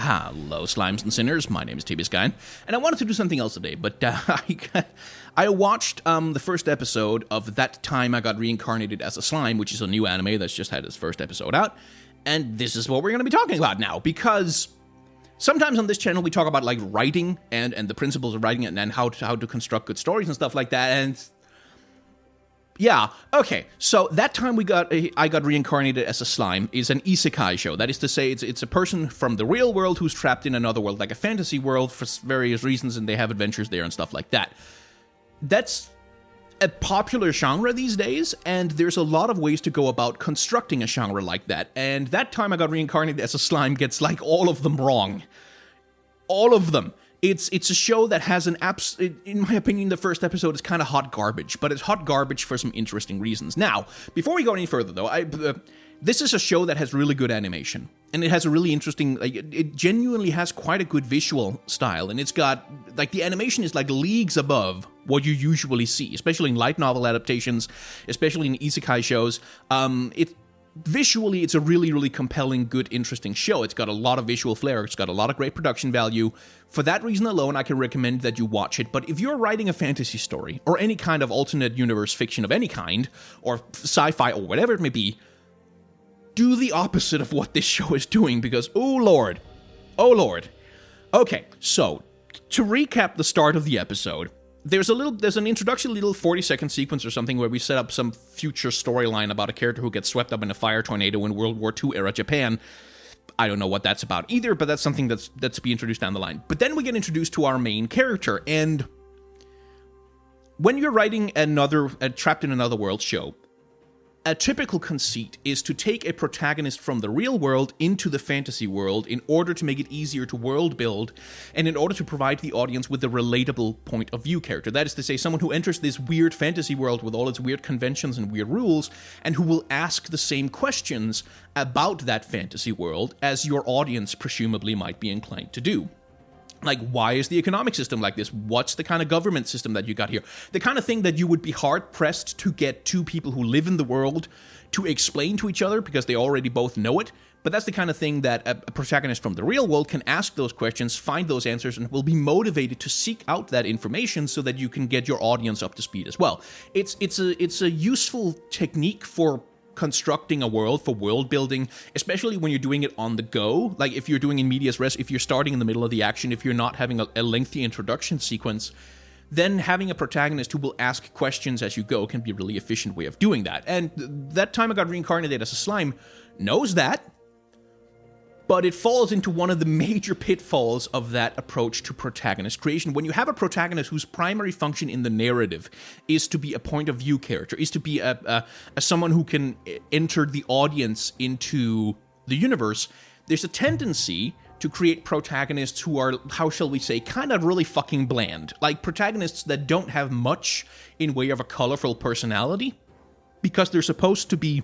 Hello, Slimes and Sinners. My name is TB Skyen, and I wanted to do something else today, but I watched the first episode of That Time I Got Reincarnated as a Slime, which is a new anime that's just had its first episode out, and this is what we're going to be talking about now, because sometimes on this channel we talk about, like, writing and the principles of writing and how to construct good stories and stuff like that, and yeah, okay, so That Time I Got Reincarnated as a Slime is an isekai show. That is to say, it's a person from the real world who's trapped in another world, like a fantasy world for various reasons, and they have adventures there and stuff like that. That's a popular genre these days, and there's a lot of ways to go about constructing a genre like that, and That Time I Got Reincarnated as a Slime gets, like, all of them wrong. All of them. It's a show that has in my opinion, the first episode is kind of hot garbage, but it's hot garbage for some interesting reasons. Now, before we go any further, though, this is a show that has really good animation, and it has a really interesting, like, it genuinely has quite a good visual style, and it's got, like, the animation is, like, leagues above what you usually see, especially in light novel adaptations, especially in isekai shows. Visually, it's a really, really compelling, good, interesting show. It's got a lot of visual flair. It's got a lot of great production value. For that reason alone, I can recommend that you watch it. But if you're writing a fantasy story, or any kind of alternate universe fiction of any kind, or sci-fi, or whatever it may be, do the opposite of what this show is doing, because, oh lord. Okay, so, to recap the start of the episode, there's an introduction little 40-second sequence or something where we set up some future storyline about a character who gets swept up in a fire tornado in World War II era Japan. I don't know what that's about either, but that's something that's to be introduced down the line. But then we get introduced to our main character, and when you're writing a Trapped in Another World show, a typical conceit is to take a protagonist from the real world into the fantasy world in order to make it easier to world build, and in order to provide the audience with a relatable point of view character. That is to say, someone who enters this weird fantasy world with all its weird conventions and weird rules, and who will ask the same questions about that fantasy world as your audience presumably might be inclined to do. Like, why is the economic system like this? What's the kind of government system that you got here? The kind of thing that you would be hard-pressed to get two people who live in the world to explain to each other because they already both know it. But that's the kind of thing that a protagonist from the real world can ask those questions, find those answers, and will be motivated to seek out that information so that you can get your audience up to speed as well. It's a useful technique for constructing a world, for world building, especially when you're doing it on the go. Like, if you're doing in medias res, if you're starting in the middle of the action, if you're not having a lengthy introduction sequence, then having a protagonist who will ask questions as you go can be a really efficient way of doing that. And That Time I Got Reincarnated as a Slime knows that, but it falls into one of the major pitfalls of that approach to protagonist creation. When you have a protagonist whose primary function in the narrative is to be a point of view character, is to be someone who can enter the audience into the universe, there's a tendency to create protagonists who are, how shall we say, kind of really fucking bland. Like, protagonists that don't have much in way of a colorful personality, because they're supposed to be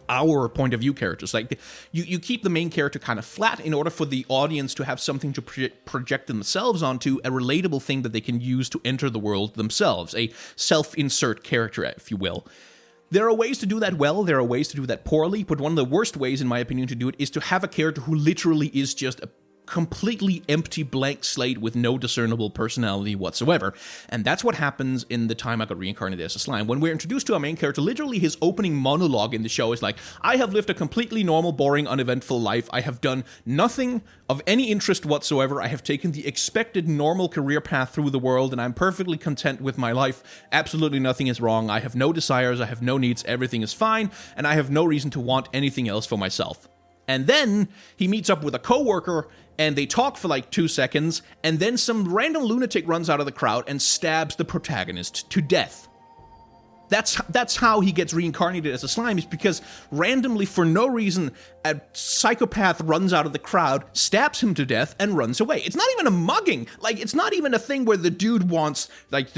our point of view characters. Like, you keep the main character kind of flat in order for the audience to have something to project themselves onto, a relatable thing that they can use to enter the world themselves, a self-insert character, if you will. There are ways to do that well, there are ways to do that poorly, but one of the worst ways, in my opinion, to do it is to have a character who literally is just a completely empty blank slate with no discernible personality whatsoever. And that's what happens in The Time I Got Reincarnated as a Slime. When we're introduced to our main character, literally his opening monologue in the show is like, I have lived a completely normal, boring, uneventful life. I have done nothing of any interest whatsoever. I have taken the expected normal career path through the world, and I'm perfectly content with my life. Absolutely nothing is wrong. I have no desires. I have no needs. Everything is fine, and I have no reason to want anything else for myself. And then he meets up with a coworker, and they talk for like 2 seconds, and then some random lunatic runs out of the crowd and stabs the protagonist to death. That's how he gets reincarnated as a slime, is because randomly, for no reason, a psychopath runs out of the crowd, stabs him to death, and runs away. It's not even a mugging. Like, it's not even a thing where the dude wants, like,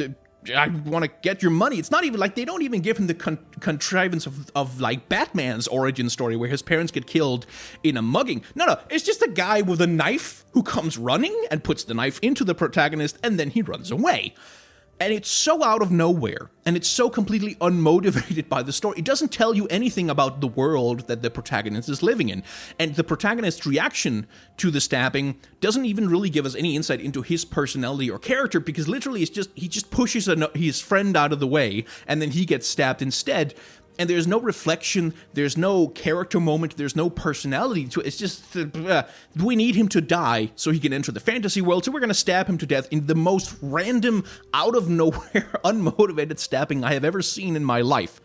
I want to get your money. It's not even like, they don't even give him the contrivance of like Batman's origin story where his parents get killed in a mugging. No, it's just a guy with a knife who comes running and puts the knife into the protagonist, and then he runs away. And it's so out of nowhere, and it's so completely unmotivated by the story. It doesn't tell you anything about the world that the protagonist is living in. And the protagonist's reaction to the stabbing doesn't even really give us any insight into his personality or character, because literally he just pushes his friend out of the way, and then he gets stabbed instead. And there's no reflection, there's no character moment, there's no personality to it. It's just, we need him to die so he can enter the fantasy world, so we're going to stab him to death in the most random, out-of-nowhere, unmotivated stabbing I have ever seen in my life.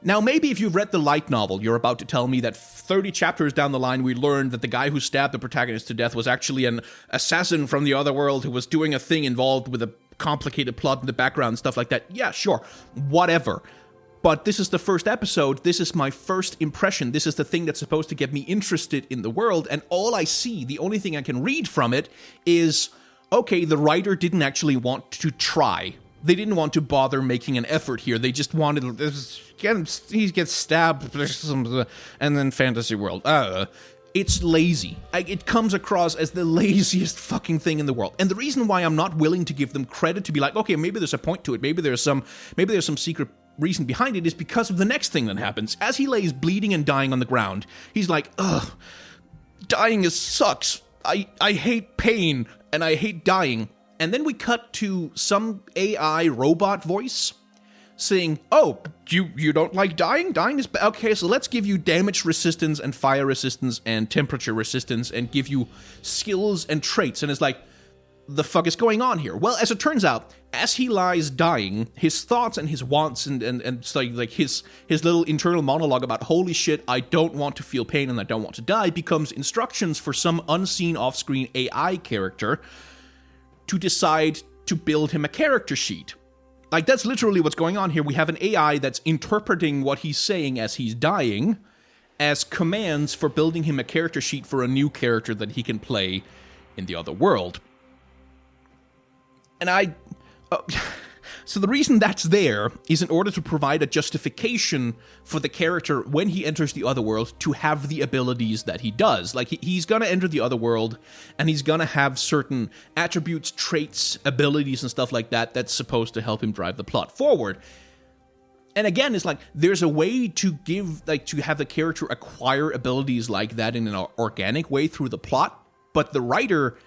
Now, maybe if you've read the light novel, you're about to tell me that 30 chapters down the line we learned that the guy who stabbed the protagonist to death was actually an assassin from the other world who was doing a thing involved with a complicated plot in the background, stuff like that. Yeah, sure, whatever. But this is the first episode, this is my first impression, this is the thing that's supposed to get me interested in the world, and all I see, the only thing I can read from it is, okay, the writer didn't actually want to try. They didn't want to bother making an effort here, they just wanted, he gets stabbed, and then fantasy world. It's lazy. It comes across as the laziest fucking thing in the world. And the reason why I'm not willing to give them credit to be like, okay, maybe there's a point to it, maybe there's some secret reason behind it, is because of the next thing that happens. As he lays bleeding and dying on the ground, he's like, ugh, dying sucks. I hate pain, and I hate dying. And then we cut to some AI robot voice saying, oh, you don't like dying? Dying is bad. Okay, so let's give you damage resistance and fire resistance and temperature resistance and give you skills and traits. And it's like, the fuck is going on here? Well, as it turns out, as he lies dying, his thoughts and his wants and like his little internal monologue about holy shit, I don't want to feel pain and I don't want to die becomes instructions for some unseen off-screen AI character to decide to build him a character sheet. Like, that's literally what's going on here. We have an AI that's interpreting what he's saying as he's dying as commands for building him a character sheet for a new character that he can play in the other world. And so the reason that's there is in order to provide a justification for the character when he enters the other world to have the abilities that he does. Like, he's gonna enter the other world, and he's gonna have certain attributes, traits, abilities, and stuff like that that's supposed to help him drive the plot forward. And again, it's like, there's a way to to have the character acquire abilities like that in an organic way through the plot, but the writer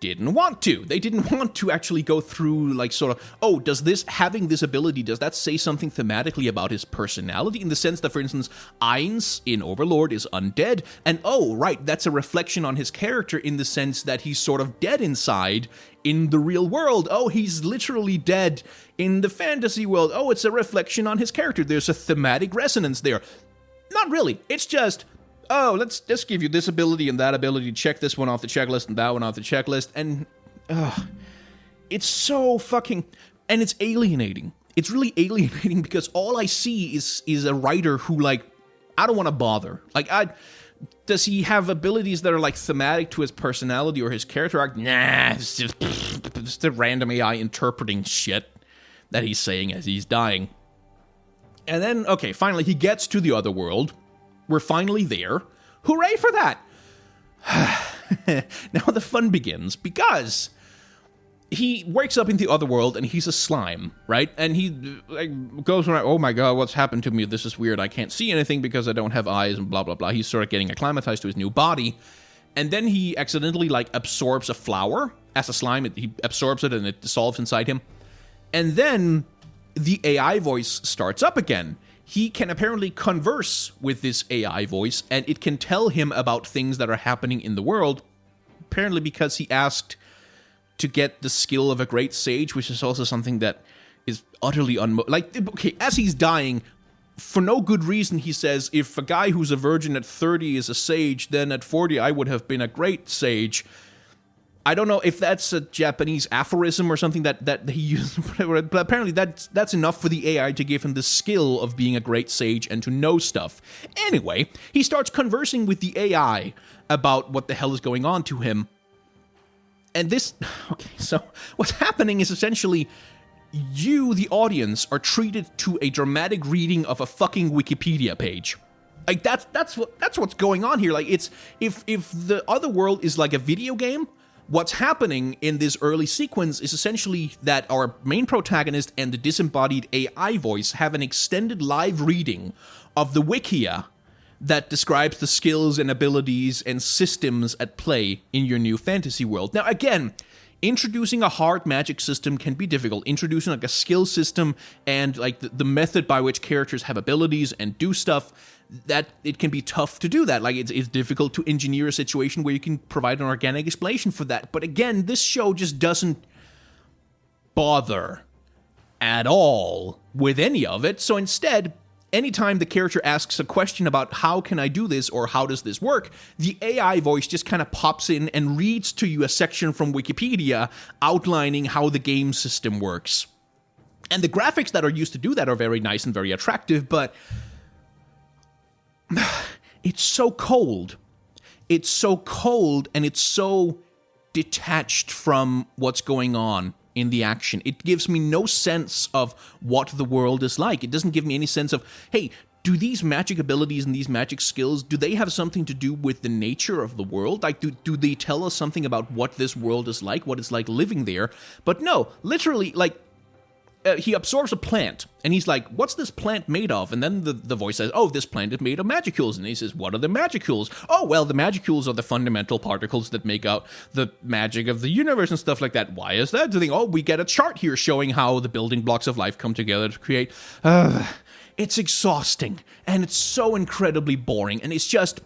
didn't want to. They didn't want to actually go through, like, sort of, oh, having this ability, does that say something thematically about his personality? In the sense that, for instance, Ainz in Overlord is undead, and oh, right, that's a reflection on his character in the sense that he's sort of dead inside in the real world. Oh, he's literally dead in the fantasy world. Oh, it's a reflection on his character. There's a thematic resonance there. Not really. It's just, oh, let's give you this ability and that ability, check this one off the checklist and that one off the checklist, and it's so fucking, and it's alienating. It's really alienating because all I see is a writer who, like, I don't want to bother. Like, does he have abilities that are, like, thematic to his personality or his character arc? Nah, it's just a random AI interpreting shit that he's saying as he's dying. And then, okay, finally, he gets to the other world. We're finally there. Hooray for that! Now the fun begins, because he wakes up in the other world and he's a slime, right? And he goes around, oh my god, what's happened to me? This is weird. I can't see anything because I don't have eyes and blah, blah, blah. He's sort of getting acclimatized to his new body. And then he accidentally, like, absorbs a flower as a slime. He absorbs it and it dissolves inside him. And then the AI voice starts up again. He can apparently converse with this AI voice, and it can tell him about things that are happening in the world, apparently because he asked to get the skill of a great sage, which is also something that is utterly okay, as he's dying, for no good reason, he says, if a guy who's a virgin at 30 is a sage, then at 40 I would have been a great sage. I don't know if that's a Japanese aphorism or something that he used, but apparently that's enough for the AI to give him the skill of being a great sage and to know stuff. Anyway, he starts conversing with the AI about what the hell is going on to him. And okay, so what's happening is essentially you, the audience, are treated to a dramatic reading of a fucking Wikipedia page. Like, that's what's going on here. Like, it's, if the other world is like a video game, what's happening in this early sequence is essentially that our main protagonist and the disembodied AI voice have an extended live reading of the Wikia that describes the skills and abilities and systems at play in your new fantasy world. Now, again, introducing a hard magic system can be difficult. Introducing like a skill system and like the method by which characters have abilities and do stuff, that it can be tough to do that. Like it's difficult to engineer a situation where you can provide an organic explanation for that. But again, this show just doesn't bother at all with any of it. So instead, anytime the character asks a question about how can I do this or how does this work, the AI voice just kind of pops in and reads to you a section from Wikipedia outlining how the game system works. And the graphics that are used to do that are very nice and very attractive, but it's so cold. It's so cold and it's so detached from what's going on in the action. It gives me no sense of what the world is like. It doesn't give me any sense of, hey, do these magic abilities and these magic skills, do they have something to do with the nature of the world? Like, do they tell us something about what this world is like, what it's like living there? But no, literally, like, he absorbs a plant, and he's like, what's this plant made of? And then the voice says, oh, this plant is made of magicules. And he says, what are the magicules? Oh, well, the magicules are the fundamental particles that make out the magic of the universe and stuff like that. Why is that? Oh, we get a chart here showing how the building blocks of life come together to create... it's exhausting, and it's so incredibly boring, and it's just...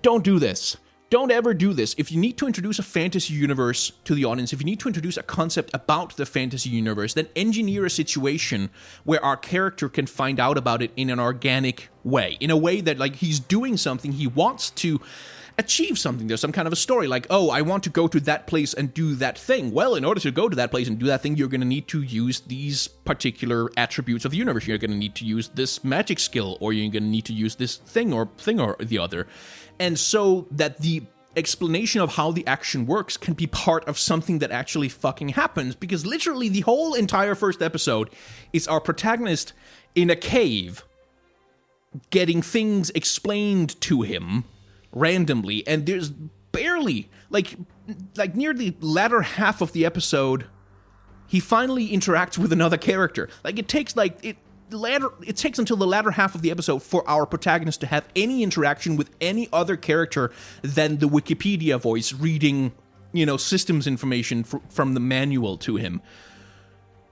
Don't do this. Don't ever do this. If you need to introduce a fantasy universe to the audience, if you need to introduce a concept about the fantasy universe, then engineer a situation where our character can find out about it in an organic way. In a way that, like, he's doing something, he wants to achieve something. There's some kind of a story, like, oh, I want to go to that place and do that thing. Well, in order to go to that place and do that thing, you're going to need to use these particular attributes of the universe. You're going to need to use this magic skill, or you're going to need to use this thing or the other. And so that the explanation of how the action works can be part of something that actually fucking happens, because literally the whole entire first episode is our protagonist in a cave getting things explained to him randomly, and there's barely, like near the latter half of the episode, he finally interacts with another character. Like, it takes until the latter half of the episode for our protagonist to have any interaction with any other character than the Wikipedia voice reading, systems information from the manual to him.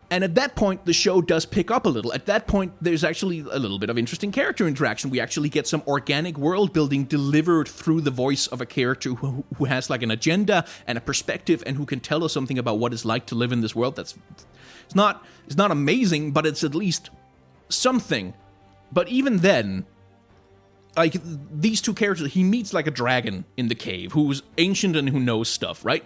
And at that point, the show does pick up a little. At that point, there's actually a little bit of interesting character interaction. We actually get some organic world building delivered through the voice of a character who has like an agenda and a perspective and who can tell us something about what it's like to live in this world. It's not amazing, but it's at least something. But even then, like, these two characters, he meets like a dragon in the cave who's ancient and who knows stuff, right?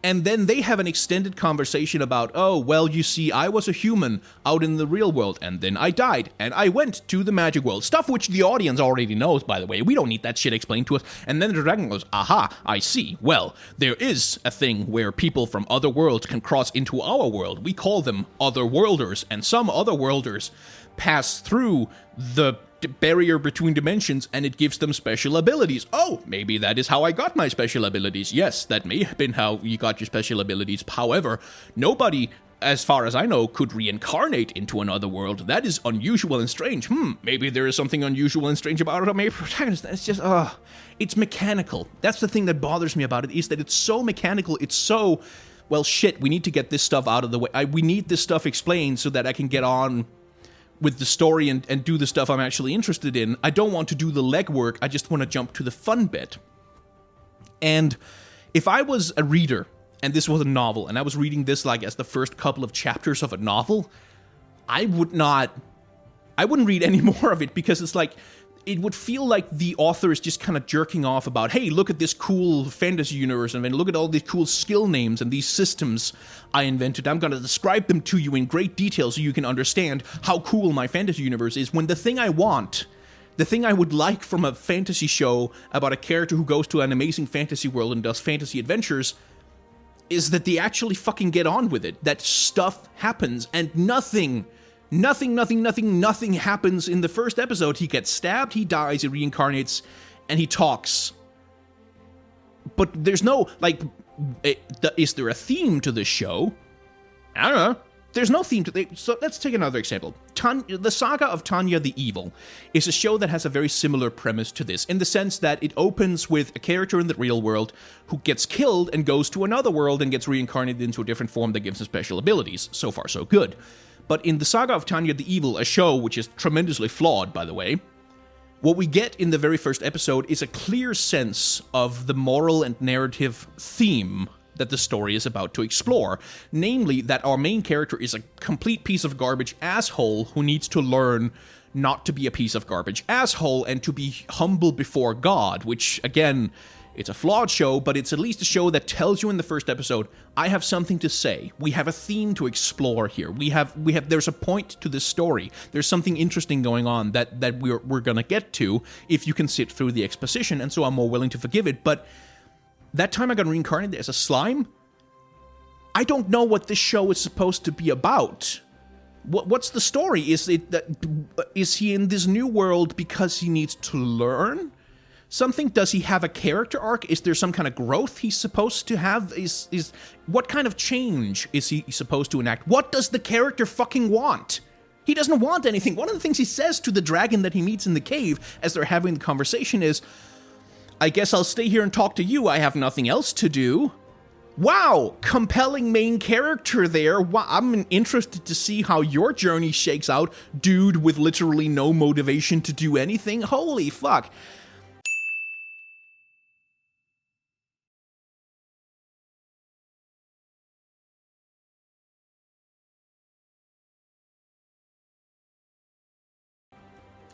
And then they have an extended conversation about, oh, well, you see, I was a human out in the real world, and then I died, and I went to the magic world. Stuff which the audience already knows, by the way. We don't need that shit explained to us. And then the dragon goes, aha, I see. Well, there is a thing where people from other worlds can cross into our world. We call them otherworlders, and some otherworlders pass through the barrier between dimensions, and it gives them special abilities. Oh, maybe that is how I got my special abilities. Yes, that may have been how you got your special abilities. However, nobody, as far as I know, could reincarnate into another world. That is unusual and strange. Maybe there is something unusual and strange about our main protagonist. It's just, it's mechanical. That's the thing that bothers me about it, is that it's so mechanical. It's so, well, shit, we need to get this stuff out of the way. We need this stuff explained so that I can get on with the story and do the stuff I'm actually interested in. I don't want to do the legwork, I just want to jump to the fun bit. And if I was a reader, and this was a novel, and I was reading this like as the first couple of chapters of a novel, I wouldn't read any more of it, because it's like, it would feel like the author is just kind of jerking off about, hey, look at this cool fantasy universe, and then look at all these cool skill names and these systems I invented. I'm going to describe them to you in great detail so you can understand how cool my fantasy universe is, when the thing I want, the thing I would like from a fantasy show about a character who goes to an amazing fantasy world and does fantasy adventures, is that they actually fucking get on with it. That stuff happens, and nothing happens in the first episode. He gets stabbed, he dies, he reincarnates, and he talks. but there's no, like, is there a theme to this show? I don't know. There's no theme to it. So let's take another example. The Saga of Tanya the Evil is a show that has a very similar premise to this, in the sense that it opens with a character in the real world who gets killed and goes to another world and gets reincarnated into a different form that gives him special abilities. So far, so good. But in the Saga of Tanya the Evil, a show which is tremendously flawed, by the way, what we get in the very first episode is a clear sense of the moral and narrative theme that the story is about to explore. Namely, that our main character is a complete piece of garbage asshole who needs to learn not to be a piece of garbage asshole and to be humble before God, which, again, it's a flawed show, but it's at least a show that tells you in the first episode, I have something to say. We have a theme to explore here. There's a point to this story. There's something interesting going on that we're gonna get to if you can sit through the exposition, and so I'm more willing to forgive it. But that time I got reincarnated as a slime, I don't know what this show is supposed to be about. What's the story? Is he in this new world because he needs to learn something? Does he have a character arc? Is there some kind of growth he's supposed to have? Is what kind of change is he supposed to enact? What does the character fucking want? He doesn't want anything. One of the things he says to the dragon that he meets in the cave as they're having the conversation is, I guess I'll stay here and talk to you. I have nothing else to do. Wow, compelling main character there. Wow, I'm interested to see how your journey shakes out, dude with literally no motivation to do anything. Holy fuck.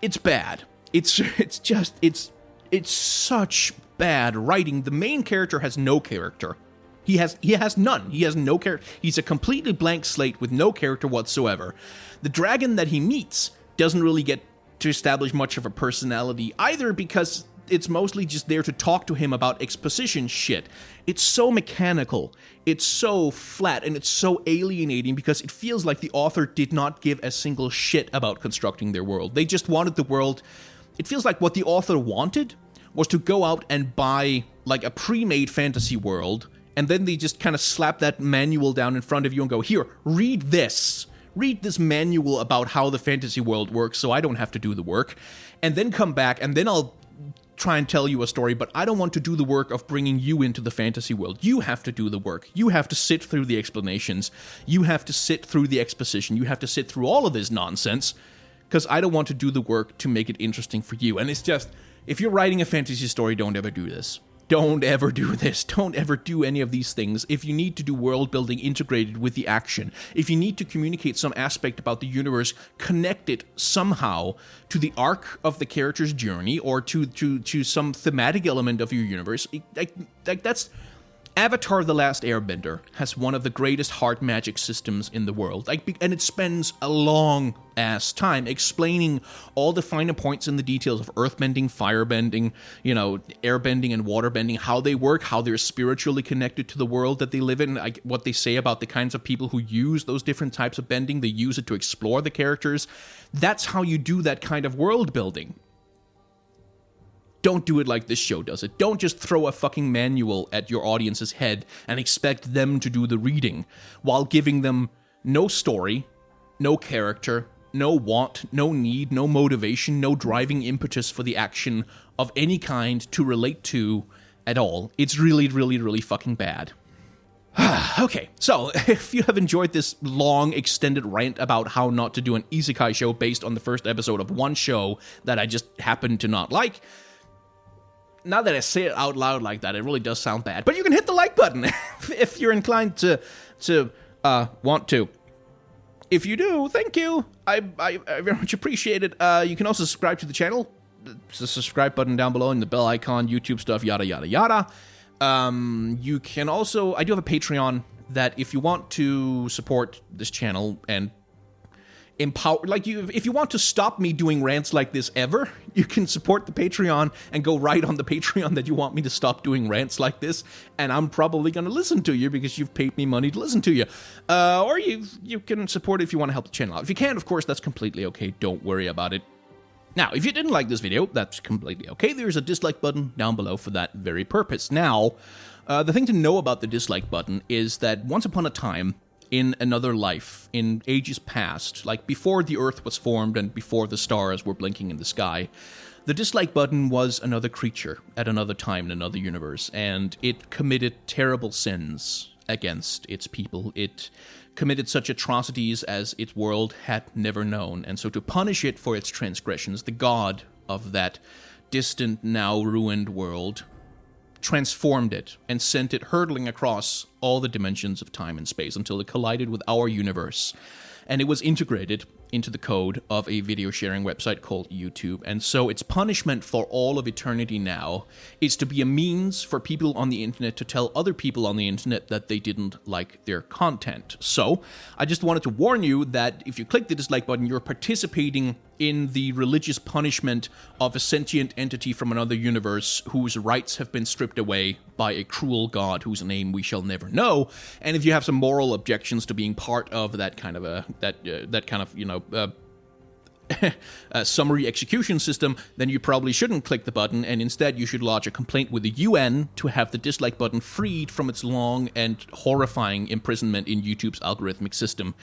It's bad. It's such bad writing. The main character has no character. He has none. He has no character. He's a completely blank slate with no character whatsoever. The dragon that he meets doesn't really get to establish much of a personality either, because it's mostly just there to talk to him about exposition shit. It's so mechanical, it's so flat, and it's so alienating because it feels like the author did not give a single shit about constructing their world. They just wanted the world. It feels like what the author wanted was to go out and buy like a pre-made fantasy world, and then they just kind of slap that manual down in front of you and go, here, read this. Read this manual about how the fantasy world works so I don't have to do the work. And then come back, and then I'll try and tell you a story, but I don't want to do the work of bringing you into the fantasy world. You have to do the work. You have to sit through the explanations. You have to sit through the exposition. You have to sit through all of this nonsense, because I don't want to do the work to make it interesting for you. And it's just, if you're writing a fantasy story, don't ever do this. Don't ever do this. Don't ever do any of these things. If you need to do world building integrated with the action, if you need to communicate some aspect about the universe, connect it somehow to the arc of the character's journey or to some thematic element of your universe. Like that's Avatar: The Last Airbender has one of the greatest heart magic systems in the world, and it spends a long-ass time explaining all the finer points and the details of earthbending, firebending, airbending and waterbending, how they work, how they're spiritually connected to the world that they live in, like what they say about the kinds of people who use those different types of bending. They use it to explore the characters. That's how you do that kind of world building. Don't do it like this show does it. Don't just throw a fucking manual at your audience's head and expect them to do the reading while giving them no story, no character, no want, no need, no motivation, no driving impetus for the action of any kind to relate to at all. It's really, really, really fucking bad. Okay, so if you have enjoyed this long, extended rant about how not to do an isekai show based on the first episode of one show that I just happen to not like, now that I say it out loud like that, it really does sound bad. But you can hit the like button if you're inclined to want to. If you do, thank you. I very much appreciate it. You can also subscribe to the channel. There's a subscribe button down below and the bell icon, YouTube stuff, yada, yada, yada. You can also, I do have a Patreon that if you want to support this channel and empower, if you want to stop me doing rants like this ever, you can support the Patreon and go right on the Patreon that you want me to stop doing rants like this, and I'm probably going to listen to you because you've paid me money to listen to you. Or you can support it if you want to help the channel out. If you can't, of course, that's completely okay. Don't worry about it. Now, if you didn't like this video, that's completely okay. There's a dislike button down below for that very purpose. Now, the thing to know about the dislike button is that once upon a time, in another life, in ages past, like before the Earth was formed and before the stars were blinking in the sky, the dislike button was another creature at another time in another universe, and it committed terrible sins against its people. It committed such atrocities as its world had never known, and so to punish it for its transgressions, the god of that distant, now ruined world transformed it and sent it hurtling across all the dimensions of time and space until it collided with our universe. And it was integrated into the code of a video sharing website called YouTube. And so its punishment for all of eternity now is to be a means for people on the internet to tell other people on the internet that they didn't like their content. So I just wanted to warn you that if you click the dislike button, you're participating in the religious punishment of a sentient entity from another universe whose rights have been stripped away by a cruel god whose name we shall never know. And if you have some moral objections to being part of that kind of summary execution system, then you probably shouldn't click the button, and instead you should lodge a complaint with the UN to have the dislike button freed from its long and horrifying imprisonment in YouTube's algorithmic system,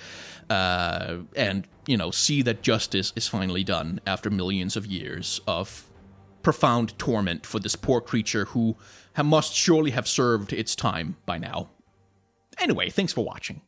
and, see that justice is finally done after millions of years of profound torment for this poor creature who must surely have served its time by now. Anyway, thanks for watching.